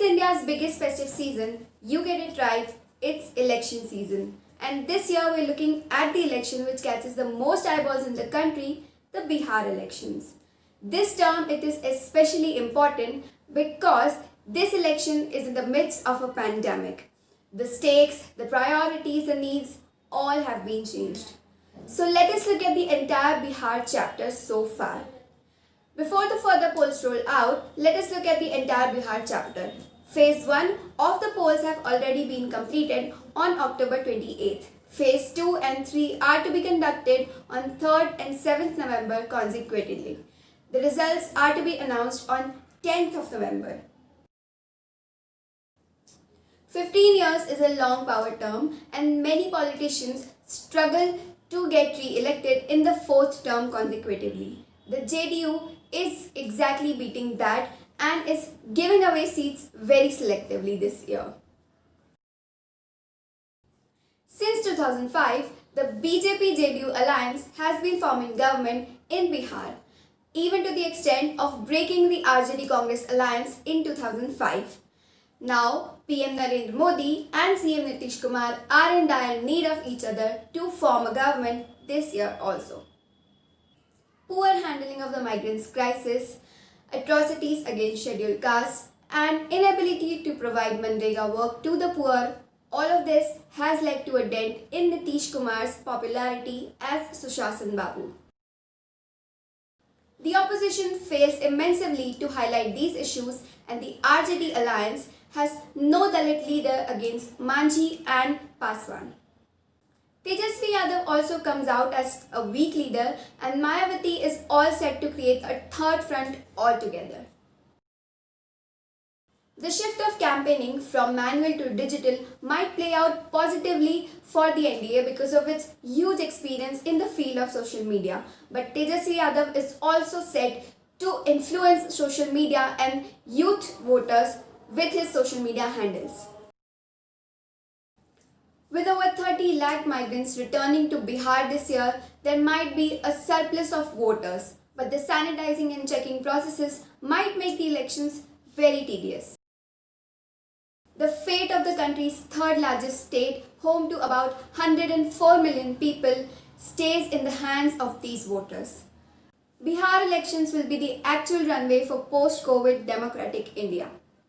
India's biggest festive season. You get it right, it's election season. And this year we're looking at the election which catches the most eyeballs in the country, the Bihar elections. This term it is especially important because this election is in the midst of a pandemic. The stakes, the priorities, the needs all have been changed. So let us look at the entire Bihar chapter so far. Before the further polls roll out, let us look at the entire Bihar chapter. Phase 1 of the polls have already been completed on October 28th. Phase 2 and 3 are to be conducted on 3rd and 7th November consecutively. The results are to be announced on 10th of November. 15 years is a long power term and many politicians struggle to get re-elected in the 4th term consecutively. The JDU is exactly beating that and is giving away seats very selectively this year. Since 2005, the BJP-JDU alliance has been forming government in Bihar, even to the extent of breaking the RJD-Congress alliance in 2005. Now, PM Narendra Modi and CM Nitish Kumar are in dire need of each other to form a government this year also. Poor handling of the migrants crisis, atrocities against scheduled castes, and inability to provide Manrega work to the poor, all of this has led to a dent in Nitish Kumar's popularity as Sushasan Babu. The opposition fails immensely to highlight these issues and the RJD alliance has no Dalit leader against Manjhi and Paswan. Tejasvi Yadav also comes out as a weak leader and Mayawati is all set to create a third front altogether. The shift of campaigning from manual to digital might play out positively for the NDA because of its huge experience in the field of social media. But Tejasvi Yadav is also set to influence social media and youth voters with his social media handles. With over 30 lakh migrants returning to Bihar this year, there might be a surplus of voters, but the sanitizing and checking processes might make the elections very tedious. The fate of the country's third largest state, home to about 104 million people, stays in the hands of these voters. Bihar elections will be the actual runway for post-COVID democratic India.